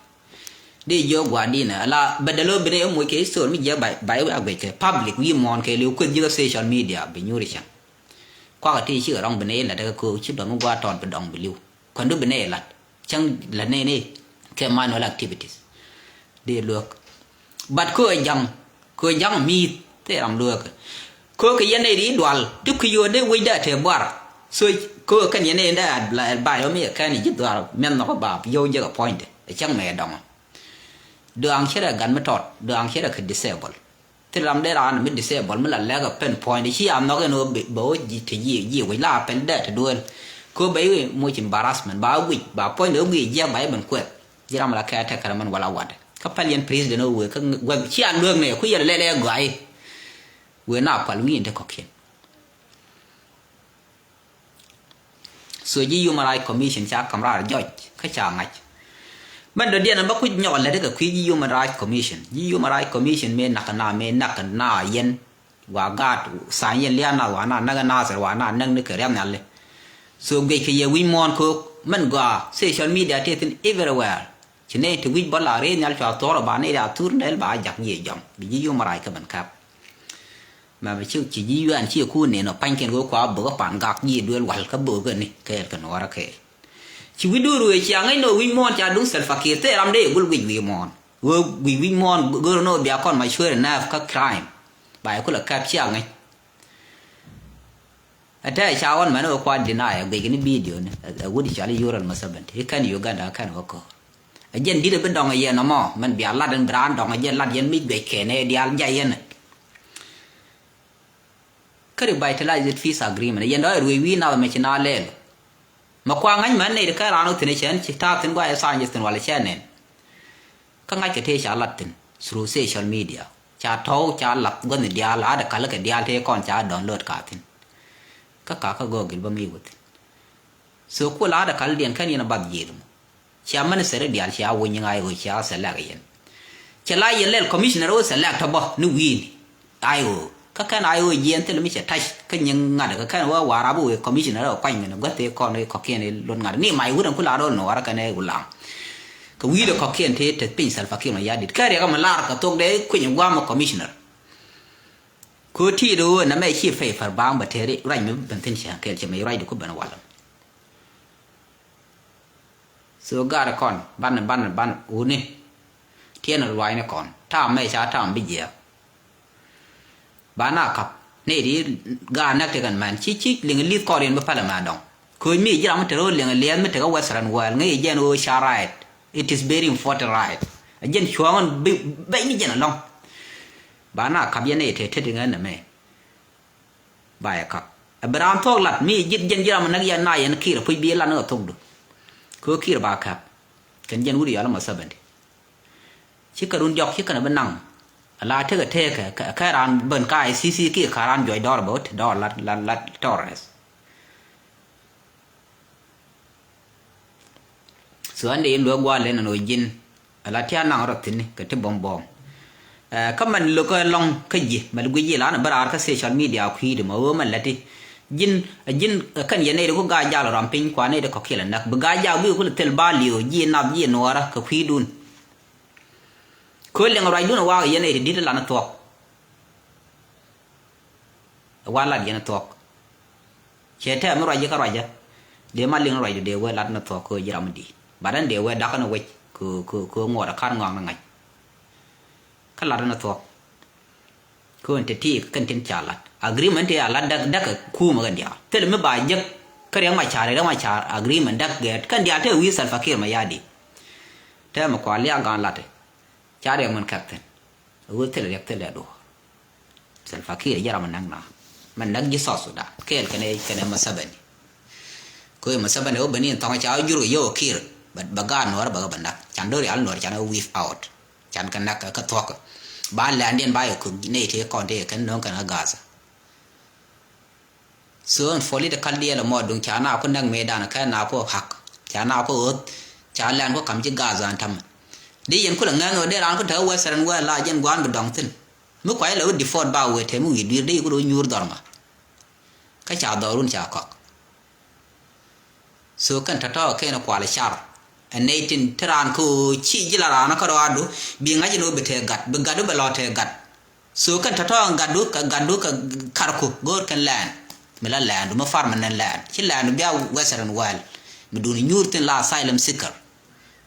Speaker 1: de yo guadina la badalo bene mo ke so mi je bai wa be ke public wi mon ke lu ko ji social media be nyuri chan kwa ti chi rong bene la da ko chi dong gwa ton be dong be lu kon do bene la chang la ne ke manual activities de look but ko jang mi te ram look ko ke yene ri dwal tu ku yo de wi da te bar so ko kan yene da la ba yo mi kan ni ji dwal men no ba yo je ko point chang me dong đường xe là gắn với trọt đường xe là cái disable thì làm đây là mình disable mình là lấy cái pen point thì khi am nó cái nó bị bố thì gì với là pen để thì đuôi cô bé môi trường harassment bảo bị bảo point nữa bị gieo bảy bằng quẹt chỉ làm là cái cái mình vào quạt các pallian president nó vừa các vừa khi ăn đường này cứ giờ lấy gọi vừa nào phải nghĩ đến có kiện so human rights commission cha camera rồi cái chả ngay ban do dia na ba ku nyol le ka ku human rights commission me nakana yen wa gat sa yen le na wa na na sa wa na nang ne ka rem na le so ge ke ye wi mon ko man ga social media te tin everywhere chine to wi ba la re nyal cha to ba ne da tur ne ba jak ye jom bi human rights ka ban kap mà chứ chỉ di an chi ku ne no pan ken go kwa bo pan gak yi duel wal ka bo ga ni ke ka no ra ke chỉ biết đưa rồi chẳng ấy nội win mon cha đúng self fakir thế làm đấy gul win mon win mon gul no bia con mai chơi na các crime bài cũng là capture ngay ở đây cháu anh mà nó qua deny cái video này would chali yural masaban he kan Uganda kan oko ajen đi được bên đồng ấy nó mò mình bia lad den brand đồng ajen lad yen mi be kene dial jayen cái được bài tell peace agreement yen đó rồi win nào mà china lên mà qua ngành mà này cái rano tin chen chỉ ta tin qua sai tin wala chen nên các ngành cái thế chả lật tin through social media chả thâu chả lật gần dia là đã cái dia thế còn chả download cả tin các go gil ba mi gut so ko la da kal den kan yana bad yirum cha man sere dial cha wonyi ngai o cha sala ga yen cha la yel commissioner o sala ta bo ni win ayo ka kan ayo yen te mi cha tash kan yin ngada ka kan wa wara bu commissioner o kwai ne ga te ko ne ko ken lon ngada ni mai wuran kula ro no wara kan e ulang ka wi do ko ken te pin sal fakir ma yadit ka re ga ma lar ka tok de ku yin wa ma commissioner ko ti do na mai chi fe far bang ba te ri rai mi ban tin cha ke che mai rai do ko ban wala so gara con ban uni thiên ở loài này còn tham mấy cha tham bây giờ bán à cặp này đi gà nát thì gần màn chi liền lít coi đến bắp là mà đong khơi mi giờ mà terus liền liền mà terus western world ngay giờ nó right it is very important right giờ chuang bây mi giờ long bán à cặp giờ này thì thế ngân là mày bài cặp Abraham thog lặt mi giờ mà nó giờ này nó kia là phải biết là nó thog được ko kir ba kap kan jen wuri ala masabandi chikarun jok chikana benang ala te ka ran ben kai cc ki karan joy dor bot dor lat torres so ande en lo gwa le no jin ala tia nang rotin ka te bom kaman lo ko long ka ji mal gwi la na barar ka social media khu de ma man lati jin kan yene ko ga jalo ramping kwa ne de ko kila nak ga ja bi ko tel balio ji na ji nora ka khidun ko le ngora dun wa yene de dita lana tok wala yene tok che te mo ra ji ka ra ja de ma ling ra de we lat na tok ko jiram di badan de we da kana we ko ngora kan ngang na ngai ka la na tok ko ente ti kan tin chalat agreement ya la dak ku ma gandia tel me ba je kare ma chare da ma char agreement dak get kan dia te wi sal fakir ma yadi te ma kwa li aga late chare man captain wo tel yak tel do sal fakir yara man na man nak ji sasu da kel kane ma sabani ko ma sabani o bani ta cha juru yo kir baga no ba bandak chan do al no chan weave out chan kan nak ka thok ba landien ba ko ne te kon te kan no kan gaza so foli de kaldi la modung chana ko nang medan ka na ko hak chana ko cha lan ko kam ji gaza tam di yen ko la ngang de ran ko ta western wa la jen gwan bu dong tin mu kwai la di fort ba we te mu yi di ko do nyur dorma ka cha dorun cha ko so kan ta to ke na kwala char anatin tran ko chi ji la ran ko do adu bi ngaji no be te gat be gadu be lo te gat so kan ta to gadu ka kar ko gor kan lan mela land ma farm nan land ci land biya western world mi duni nyurtin la asylum seeker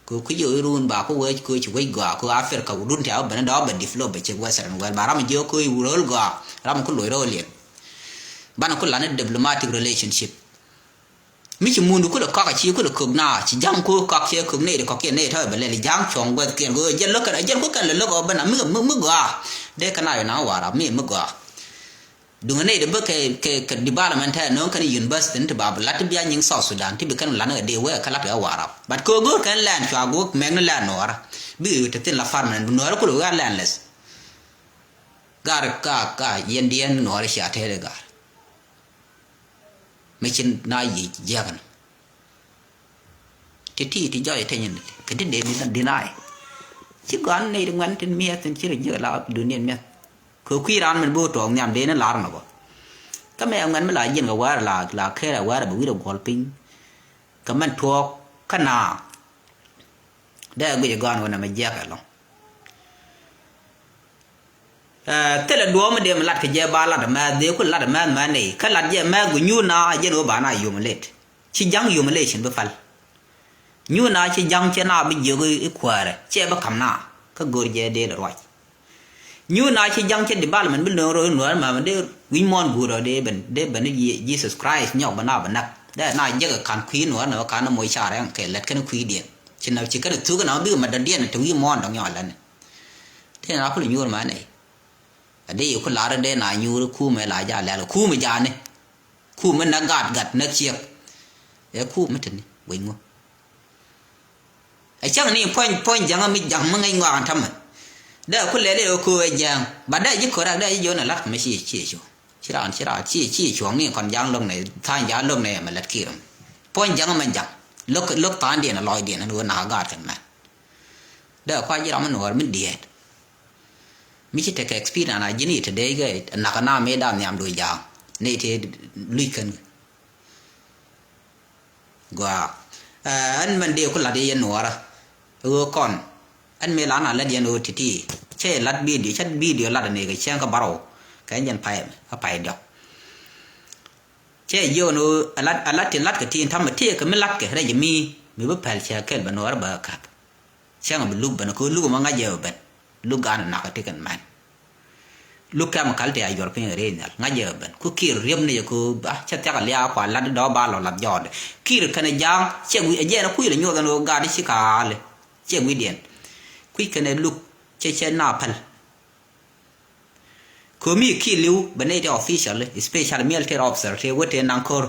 Speaker 1: ko yo irun ba ko we ko ci we ga ko africa ko dun ta ban da ba develop ci western world ba ram je ko wurol ga ram ko loy rolien ban ko lan diplomatic relationship mi ci mundu ko ka ci ko ko na ci jam ko ka ci ko ne de ko ke ne ta ba le jam chong ba ke go je lo ka je ko kan lo ko ban mi ga de kana na wara mi ga dunga ne de ba ke development ha no kan university to ba lat biya nying South Sudan ti be kan lan de we kala ga wara but ko go kan land chwa go men la nora bi te tin la farm nan nora ko ga landless gar ka yen nora sha te de gar me chin na yi jagan ti joy te nyin ke de ni deny chi gan ne de ngan tin mia tin chi re la du nien mia ko quy ran mình bo to nyam de na lar na bo ka me ngan me la yin ga wa la khe la wa ba wi do gol ping ka man thuo kana da gbe gan wona ma ja ka lo te la do ma de ma lat ke je ba la da ma de ko la da ma ne ka la je ma gu nyu na je no ba na yu ma let chi jang yu ma le shin ba fal nyu na chi jang che na bi je go i kware che ba kam na ka gor je de la roi nyu na chi jang che development bin no ro no ma de wi mon gu ro de ben Jesus Christ nyok ba na da na je ka kan kwi no ka na moi cha ran ke let kan kwi dien chin na chi ka tu ka na bi ma dan dien to wi mon dong yo lan te na ko nyu ma ne ade ko la ra de na nyu ku me la ja la ku me ja ne ku me na gat na chiek e ku me tin wi ngo ai chang ni point jang mi jang ma ngai ngwa tham da ko le ko jang ba da ji ko ra da ji yo na lat me chi chu chi chuang ni kon jang long này thay giá long này mà lật kia point jang man jang lok tan dia na loy dia na na ga tan ma da kwa ji ram no min dia mi ci tek experience na jini te de ga na kana me da nyam do jang ne te lui kan gwa an man de ko la de yen wara kon an me la na la de no titi che lat video chat video la ne ga chen ka baro ka nyen pai ka pai dio che yo no alat tin lat ka tin tham ma te ka me lat ka re mi bu pal cha kel ba no ba ka chen ba lu ba no ko lu ma nga je ba lu ga na ka te kan man lu ka ma kal te ay yor pe re nyal nga je ba ku kir riem ne ko ba cha ta ka lia kwa lat do ba lo lat jod kir ka ne jang che wi je na ku le nyo ga no ga di chi ka le che wi den ku ka ne lu che na pal ko mi ki liu bane da official special military officer te wote nan kor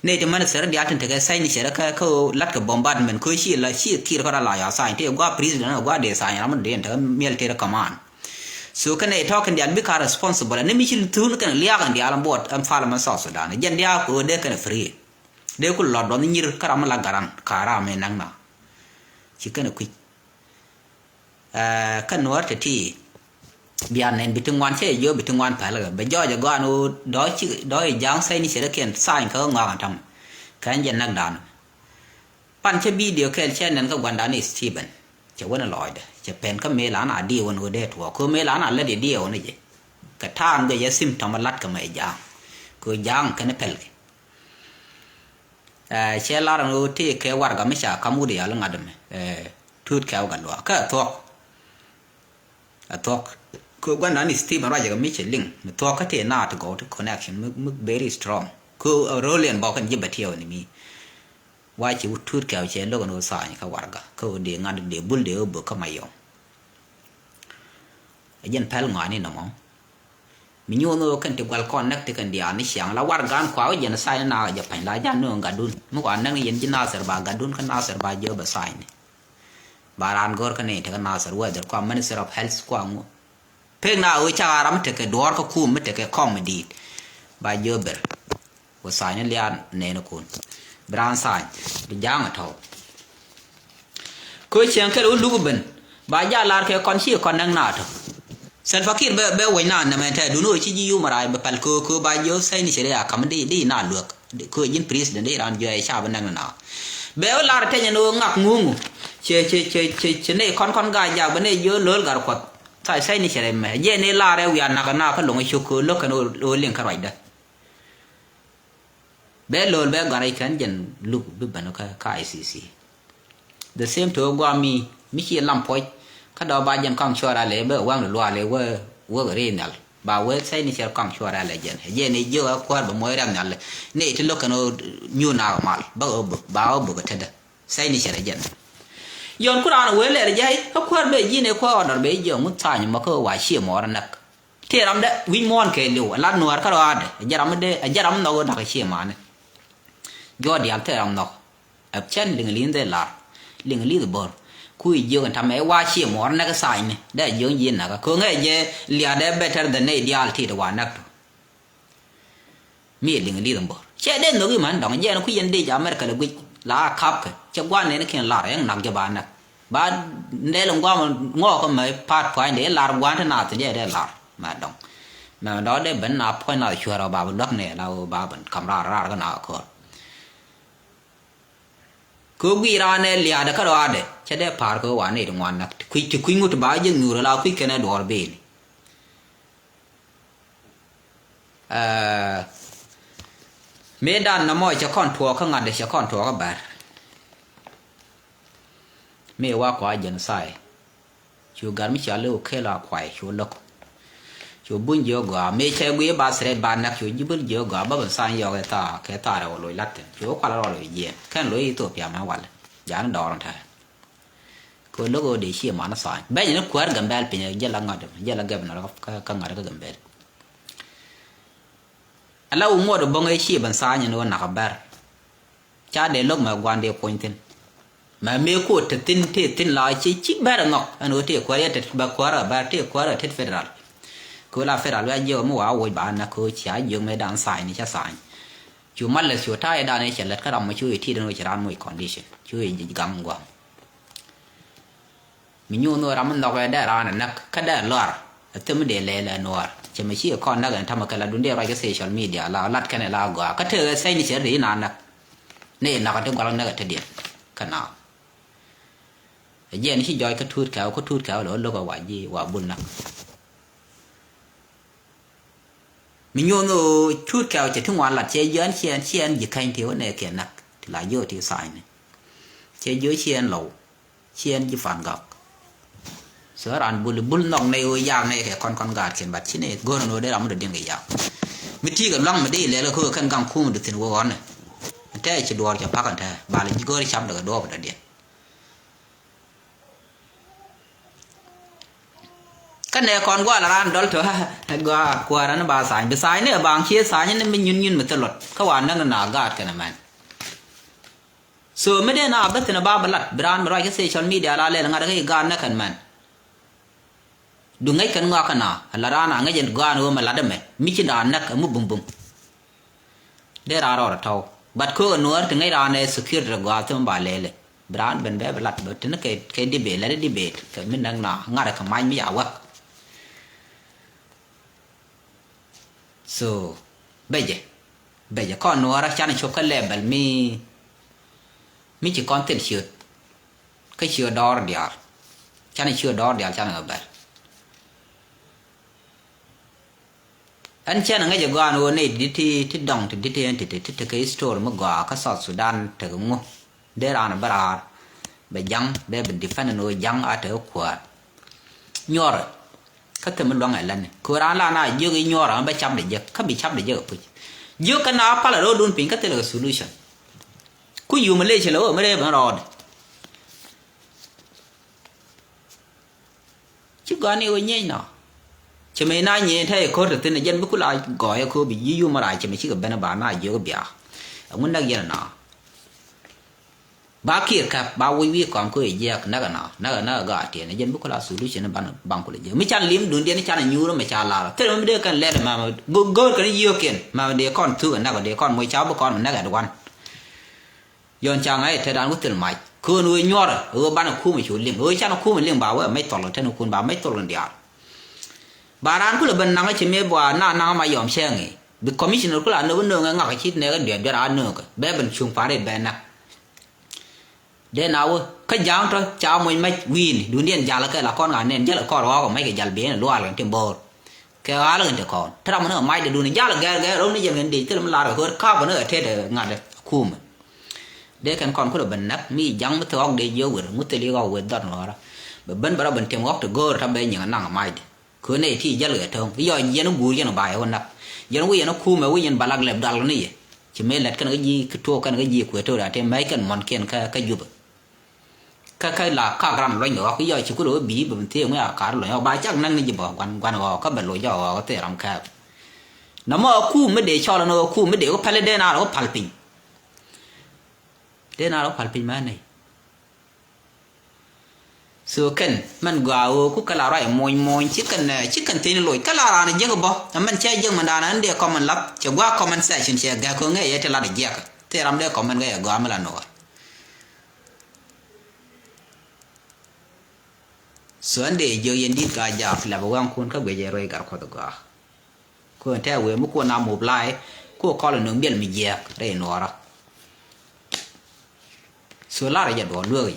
Speaker 1: ne de man ser dia tan te ga sai ni sera ka ko lat ka bombardment ko shi la shi kir ko la ya sai te gwa president gwa de sai ram de ta military command so kan e talking dia be ka responsible ne mi shi tun kan liya kan dia lam bot am fala man so sudan jen dia ko de kan free de ko lo don nyir karam la garan kara me nang na shi kan ku kan war te ti bian nen bitung wan che yo bitung wan pa la ba jo ja go anu do chi do jang sai ni se ken sai ko nga kan tam kan jen nak dan pan che video kel chen nan ka wan dan is Steven che wona loid che pen ka me la na di won o de to ko me la na la de dio ne je ka tan ga ya sim tam lat ka mai jang ko jang kan pel che la ran o te ke war ga me cha kamu de ya la ngadam tut ka ga lo ka tok ko gwana ni Steve raja ga Michelin to ka te na to go to connection very strong ko Roland ba kan jiba tiyo ni mi wa chi utut ka che lo no sa ni ka warga ko de ngad de bul de obo ka mayo ajen pal ngani no mo mi nyo no kan te gal connect kan dia ni siang la warga an kwa jen sa na ja pan la ja no ngadun mu ko an yen jina ser ba gadun kan na ser ba je ba sai ni baran gor kan ne te kan na ser wa der kwa minister of health kwa ngo pe na o cha ram te ke dor ko ku me te ke comedy ba jober wo sa ne lian ne no kun bran sai bi jang to ko chen ke lu ben ba ja lar ke kon chi kon nang na to sel fakir be we na na me te du no chi ji yu marai ba pal ko ba yo sai ni sere akam di na luok ko yin president de ran jo ai cha ba nang na be lar te no ngak ngungu che ne kon ga ja ba ne yo lol gar ko sai ni sere me je ne la re wi na ka long chu ko lo kan o len ka raida be lol be ga rai kan jen lu bi ban ka ICC the same to gwa mi chi lam poi ka do ba jen kang chora le be wang lo le wo ga re nal ba we sai ni sere kang chora le jen je ne jo ko ba mo ram nal ne ti lo kan o nyu na mal ba o bu ka da sai ni sere jen yon kuran we le jai ko kwar be ji ne ko order be jo mu tanya ma ko wa shi mo ran nak te ram de wi mon ke lu la nuar ka ade jaram no da ka shi ma ne jo di al te ram no ab chen ling lin de la ling li de bor ku jo kan ta me wa shi mo ran ka sai ne da jo yin na ka ko nge je lia de better than ne di al ti de wa nak mi ling li de bor che de no gi man dong je no ku yen de ja mer ka le wi la khap ke che gwan ne ken la yang nak je ba nak ba ne long gwa ngo ko mai pat phai de la gwan ta na te de la ma dong ma đó de ben na phai na chua ra ba dak ne la ba ban kam ra ka na ko wi ra ne lia de ka ra de che de par ko wa ne de ngwan nak kui ngut ba je ngur la kui ke ne dor be ni me dan na mo cha kon thuo ka ngad de cha kon thuo ka bar me wa kwa jen sai chu gar mi cha le o ke la kwai chu lok chu bun jo ga me che gwe ba sre ba nak chu jibul jo ga ba ban san yo ke ta ro lo lat chu kwa la lo ye kan lo yi to pya ma wal jan do ran tha ko lo go de chi ma na sai ba ni kwar gambal pe je la ngad je la gab na ka ngad ka gambal ala u mo do bongai chi ban sa nya no na ka bar cha de lok ma gwan de pointin ma me ko te tin la chi bar ngok anu te ko ya te ba ko ra ba te ko ra te federal ko la federal wa je mo wa wo ba na ko cha yo me dan sai ni cha sai chủ mắt là chủ thái đa này chỉ là cái đồng mà chui thì nó chỉ ra một condition chui gam quá mình nhung nó làm nó cáiได้ra nè cáiได้ลอแต่ไม่ได้เลยนัวจะไม่ใช่คนนักทำกันละดุนเดียร์ไรก็โซเชียลมีเดียละลัดกันละกว่าก็เธอใส่นี่เฉยๆนั่นนะนี่นักถึงกำลังนักเดียร์ขนาดเย็นที่ย่อยก็ทูดเขาแล้วโลกว่ายีว่าบุญนักmình nhung nó chút kẹo chỉ thông qua là chế dán chiên gì khanh thiếu này kẻ nặng là vô thì xài này chế dưới chiên lẩu chiên như phản gọc sửa ăn bún nòng này ôi giang này kẻ con gà kẻ bát chín này gôn nó để làm được điên cái giang mình chỉ cần lăng mà đi lấy là khơi khăn găng khu mà được tiền vô con này thế chỉ đùa cho bác anh thế bà lên gôn chăm được đùa vào điện cái này còn qua là ăn đó thôi qua đó nó bà xài bị xài nữa bằng chia xài nên mình nhún mà tao các bạn đang nã gạt cái này mà so mấy đứa nào biết thì nó ba lật brand rồi cái social media là lên là cái gan nó cái mà đúng ngay cái ngõ cái nào là ra là ngay chân gan rồi mà lật đấy mình chỉ đàn nó cái mu bùng để ra rồi thâu bắt cô nuôi thì ngay ra này secure rồi qua thì mình bảo lên brand bên bé lật bởi nó cái debate là debate cái mình đang nã ngay cái máy mới giàu quá so bây giờ con nó ra chăn chụp cái label mi chỉ con tiền chữ cái chữ đỏ điar chăn chữ đỏ điar chăn ở bên anh chăn ngay giờ qua nó này đi thì đồng thì cái store mà qua cái South Sudan thì cũng ngon để ra nó bara bây giờ để bên defend nó yang ở chỗ quạt nhor cái thứ mình đoán lại lần này, cô ra là na dương cái nhỏ rồi, bây chăm để giờ, các bị chăm để giờ vậy, dương cái nào phải là đâu đun pin cái thứ là solution, cứ dùng mà lấy chỉ lỗ mới đây vẫn rồi, chứ còn nhiều nhé nào, chỉ mấy nay nhé thấy cô được tin là dân bất cứ lại gọi cô bị dùng mà lại chỉ mấy chỉ cần bên bà na dương cái bia, ông muốn đang giờ nào. Ba kia cả ba quý còn có gì vậy nó gạt tiền này dân bốc là solution bằng của mình chăn lim đun điện chăn nhiều lắm mà chăn là thế mà để cần lên mà go cái nhiều kiện mà để con thứ nó còn để con mới cháu bố con nó gạt quan yon chàng ấy thế đàn có tiền mày cứ nuôi nhor ban khu mình chủ lim chăn khu mình lim bảo vậy mấy tuần là thế nó kun bảo mấy tuần là điar bà đàn cứ là bên năng chỉ mấy bữa na mà yom xe nghỉ bị commissioner cứ là nó vẫn nương ngọc cái chít này cái điện cho ăn nương cái bé bên chung phá để bên nè để nào cái giang thôi chào mình mấy win đun điện già là cái là con ngàn nên chắc là con đó còn mấy cái già bé là loa là tiền bò cái á là cái con thế mà nó mai để đun già là cái đâu nó giờ mình đi tức là mình làm được khá và nó ở thế để ngàn được khu mà để cái con có được bình nát mi giang mới thong để vô rồi mới tới go với đó nó bên bữa đó bên tiền góc từ go thằng bên những năng mai cứ này thì già lửa thông ví dụ giờ nó bùi cho nó bài hơn nè giờ nó bây giờ nó khu mà bây giờ bà lăng lẹp đal này chỉ mấy lẹt cái gì cái tua cái gì của tôi đã thêm mấy cái món kia cái giúp cái là các gram loại nhỏ cái giờ chỉ có đối bí bình thường mới à cả loại nhỏ ba chắc năng như bỏ quan họ các bệnh loại nhỏ có thể làm khác nó mà khu mới để cho là nó khu mới để có phải lên nào nó palpin để nào nó palpin mà này so cần mình gạo cũng cái là loại mồi chỉ cần tiền lỗi cái là này dương bỏ mình chơi dương mình đàn anh để comment lắp cho qua comment section share cái có nghe vậy là để giặc thế làm để comment cái gạo mới là nổi so ande yo yendi ka ja la ba kun ka be je roi gar ko ga ko ta we mu ko na mo blai ko ko la no biel mi je re no ra so la ra ja do lu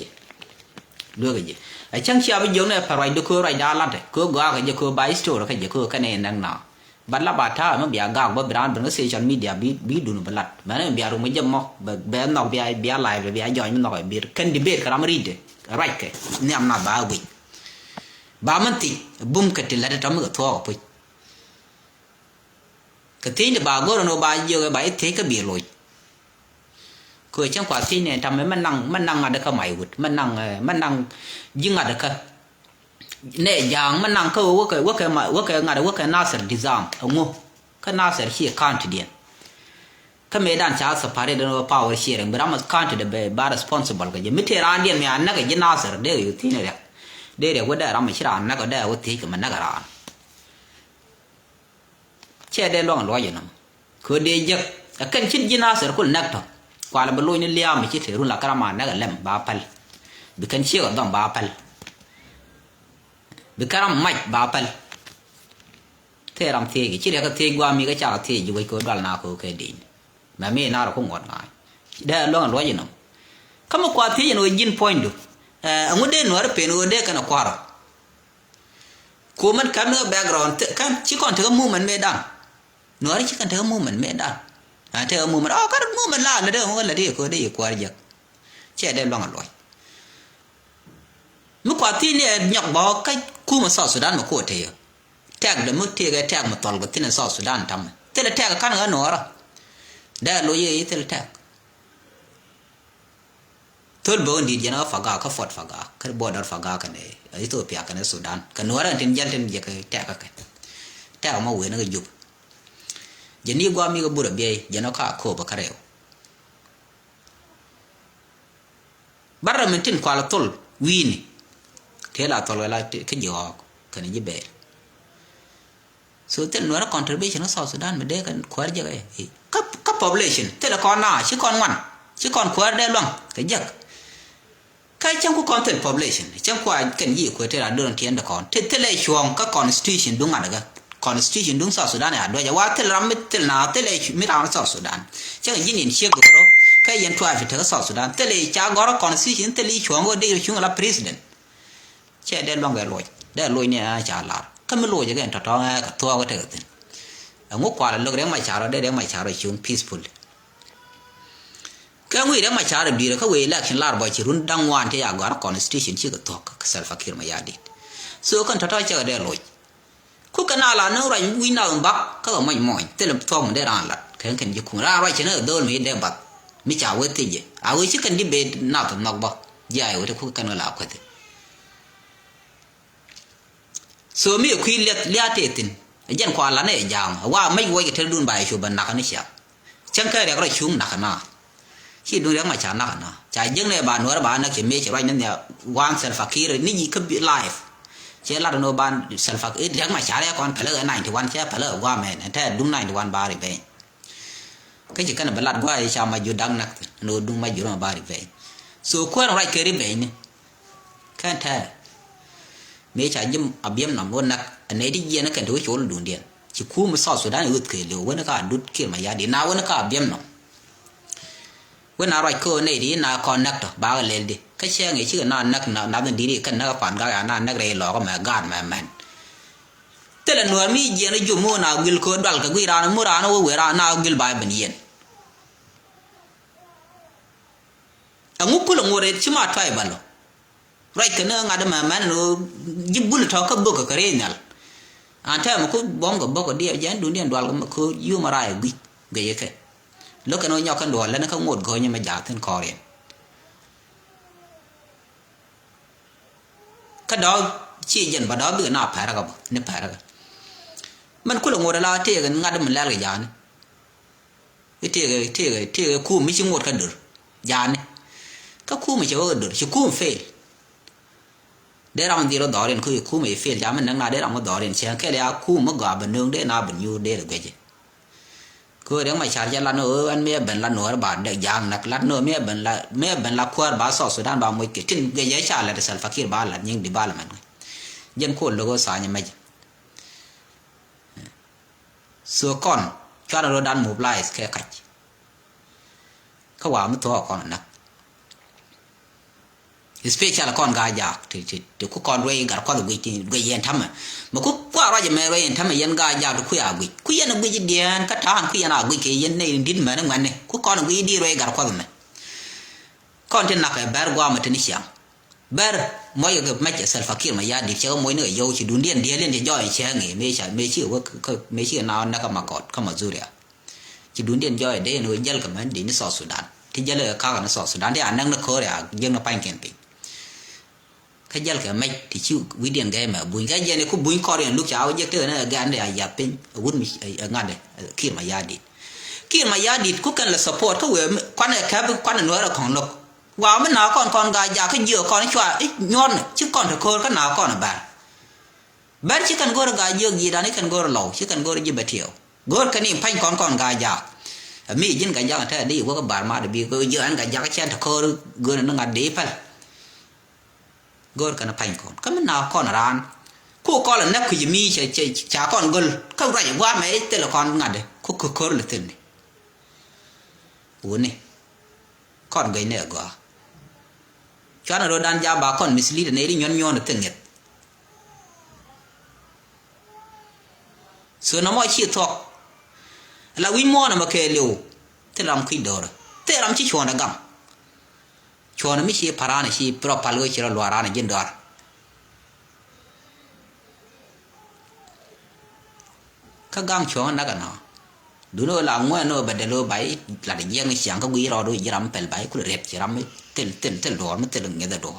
Speaker 1: ge ai chang chia bi yo ne pa rai do ko rai da la de ko ga ga je ko bai store ka je ko ka ne nang na ban la ba tha ma bia ga ba brand ben social media bi du no balat ma ne bia ru ma jam mo be no bia live bia join no bi kan debate ka ram ride right ke ni am na ba wi bà mình thì bung cái tiền lại trong cái thua rồi cái tiền thì bà gọi nó bà giờ cái bà thế cái bìa rồi cười trong quá trình này thằng mình năng ở đây cái mày vụt mình năng dưng ở đây cái nè giang mình năng cái ngài cái nasser design ông ngô cái nasser chỉ account điện cái mấy đàn cháu sắp phải để nó power sharing but I'm account để bà responsible cái gì mấy thế anh điện mày anh cái gì nasser đểอยู่ที่ไหนđấy để cóได้เราไม่ใช่ร้านนักก็ได้ว่าที่ก็มันนักร้านแช่ได้ล่องร้อยอยู่นะคือเดี๋ยว akan chin jina ser kul nakto kwala balo ni liya mi chite run la karama na lem ba pal bi kan chi don ba pal bi karam mach ba pal te ram te gi chire ka te gwa mi ka cha te ji wai ko dal na ko ke din ma me na ro ko ngot ngai da lo lo yin no kama kwa te yin o jin point do ngude no ar pe no de kana kwara ko man kam no background kan chi kon te mu man me dan no ar chi kan te mu man me dan te mu man ka mu man la de mo la de ko de kwar jak che de lo ngai mu kwa ti ne nyak ba ka ku ma sa Sudan ma ko te yo tag de mu te ga tag ma tol go tin sa Sudan tam te le tag kan ga no ra da lo ye te le tag tol bo ndi jena faga ka fot faga ka border faga ka ne Ethiopia ka ne Sudan ka no ra tin jal tin je ka tag ka tag ma we na ga jub jeni gwa mi ga bura be jena ka ko ba kareo barra min tin kwala tol wini tela tol la ke jo ka ni jibe so tel no ra contribution of South Sudan me de kan kwar je ka population tela ko na chi kon wan chi kon kwar de long ka jak kai chang ku content population chang kwa kan yi ko tela don tien da kon tele chuong ka constitution dung adaga constitution dung South Sudan ya do ya wa tel ram tel na tele mi ra South Sudan chang yin yin che ko ro kai yen twa fi ta South Sudan tele cha goro constitution tele chuong go de chuong la president che de long ga loy de loy ne a cha la ka me loy je ga ta to ka to ko te tin ngo kwa la lo de ma cha ro de ma cha ro chuong peaceful ka ngui de ma cha ro bi ka we election lar bo chi run dang wan te ya goro constitution chi ga to ka Salva Kiir ma ya dit so kan ta to che de loy ku kana la no ra wi na ba ka ma mo te le to mo de ran la kan kan ji ku ra ra che ne do mi de ba mi cha we te je a we chi kan di be na to nok ba ya yo te ku kan la ko te so mi ku lia te tin jan kwa la ne jang wa mai wo ke te dun ba shu ban na kan sha chang ka re ra chung na kana chi du re ma cha na kana cha jeng ne ba no ra ba na ke me che ba ne wan Salva Kiir ni ji ka bi life che la no ban Salva Kiir re ma cha re kon pala 91 che pala wa me ne te dum 91 ba ri be cái chỉ cần là qua sao mà vừa đăng nặc nó đúng mà vừa mà ba về so qua nó lại cái về này cái thế mấy trái dâm ở biếm nằm luôn nặc anh ấy đi gì nó cần đối chỗ là đồn điện chỉ khu mà sao Sudan ướt cái liều với nó cả đút kia mà giá đi nào với nó cả biếm nằm với nào lại cơ này đi nào còn nặc đó ba cái lên đi cái xe này chứ nào nặc nào đến đi cần nó phản cái nào nặc đây lò cái mà gan mà man thế là nuôi mi gì nó dùng mua nào gil code đoạt cái quy ra nó mua ra nó quay ra nào gil bài bình yên ngũ cứ là ngồi đấy chứ mà thay bao rồi cái nó ngay đó mà nó giúp bul thọ các bước cái này anh thấy mà cứ bom cái bước cái đi dán đúng điên đoạt mà cứ yêu mà ra ghi cái cái lúc cái nó nhau cái đoạt lên nó không ngột gọi nhưng mà giả thân cò đấy cái đó chỉ dần vào đó bữa nào phải ra cái nó phải ra mình cứ là ngồi đó thì cái ngay đó mình lấy cái giá này thì khu mấy chừng ngột cái được giá này các khu mà chưa được chỉ khu fail để làm gì đó đòi đến khu mà fail giá mình đang là để làm cái đòi đến xem cái này khu mà gặp bên nương để nào bên nhiêu để được cái gì cứ để mà trả giá là nó anh mẹ bên là nó bà để giang nặc lát nữa mẹ bên là khoa bà South Sudan bà mới cái trên cái giá trả là Salva Kiir bà là nhưng đi bà là mình dân khôn logo xài như mấy số con cho nó đang mobilize cái cáchเขาว่ามันตัวก่อนนะespecially ก่อนกายากที่กูก่อนเรื่องกับก่อนวิธีวิญญาณทำอ่ะมันกูกว่าเราจะไม่เรื่องทำยันกายากทุกคุยอาวิคุยยันวิญญาณก็ทานคุยยันอาวิคุยยันในดินเหมือนกันเนี่ยกูก่อนวิธีเรื่องกับก่อนมันก่อนที่นักแบบกว่ามันที่นี่เสียงแบบไม่อยากไม่จะSalva Kiirมาญาติเชื่อมวยเนี่ยโยชิดุนเดียนเล่นจะย่อยเชื่อไงไม่เชื่อว่าไม่เชื่อนานนักมากอดเข้ามาจูเรียชิดุนเดียนย่อยได้หน่วยยัลกับมันดีนี่South Sudanที่ยัลเลยข้าวกันSouth Sudanที่อันนั้นนักเขาเนี่ยยังนับไปกันไปcái giờ cái mấy thì chịu quý điện cái mà bùi cái giờ này cũng bùi coi điện lúc cháu giờ tới nó gan để à pin vốn mi ngàn đấy kia mà gia đi cũng cần là support cái người quan này cái quan này nói là còn lộc vào mới nào còn gà già cái dừa còn chua ít nhon chứ còn phải khôn cái nào còn là bạn chỉ cần gọi là gà dừa gì đó đấy cần gọi là lẩu chứ cần gọi là gì bạch thiểu gọi cái niệm phanh còn gà già mi jin ga ja ta di ko bar ma de bi ko jo an ga ja chen ta ko go na nga de pal go ka na pain kon ka man na kon ran ko ko la na ku mi cha kon gol ka ra ya wa me te la kon nga de ko le tin ni u ni kon ga ne go cho nó đan ra bà con mislead này đi nhon từng nhật số nó mọi chuyện thuộc là we more mà kêu liu thế làm khi đó thế làm chỉ chọn là gam chọn nó mới chỉ para này chỉ pro palo chỉ là loa ra này dân đó các gang chọn nó cái nào dulu là ngoan nó bật đèn bay là để giang sáng các quý rồi đôi giram pel bay cũng đẹp chỉ ram tên đỏ mới tên nghe đỏ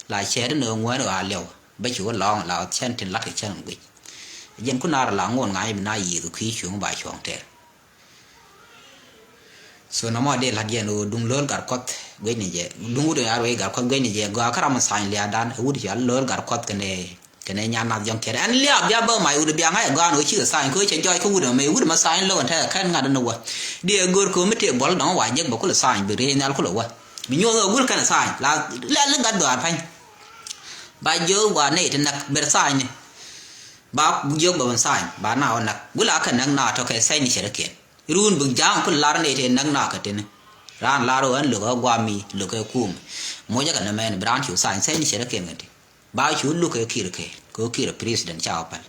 Speaker 1: lại xe đến nơi ngoan ở liều bây giờ long là chân trên lắc cái chân quý dân cũng nào là ngon ngay bên này rồi khí xuống bài xuống thế so nó mà để là dân nó đúng lớn cả cốt quý này vậy đúng rồi ở đây cả cốt quý này vậy gà cái làm sai liền đan ưu thì lớn cả cốt cái này nhà nào dòng kia anh liệp ra bơ mày udah biang aja gak nuôi chưa sai cứ chơi cái udah mày udah mà sai luôn thế kan nggak ada nuwa dia gur ko mete bol nó wajib bakul là sai beri nyal ko wa binyo gur kan sai la nggak do apa ba jo wa này thì nak ber sai ni ba jo ba sai ba nào nak gula kan nang na to kai sai ni shere ke run bung jang ko lar ne thì nang na ka tin ran laro an lu ga gwa mi lu ka kum mo ja kan men bran chu sai ni shere ke ngati bao chú lúc cái kia có kia là president chào bạn,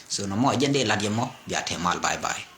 Speaker 1: so nó mọi vấn đề là gì mà, giờ thèm mal bye bye.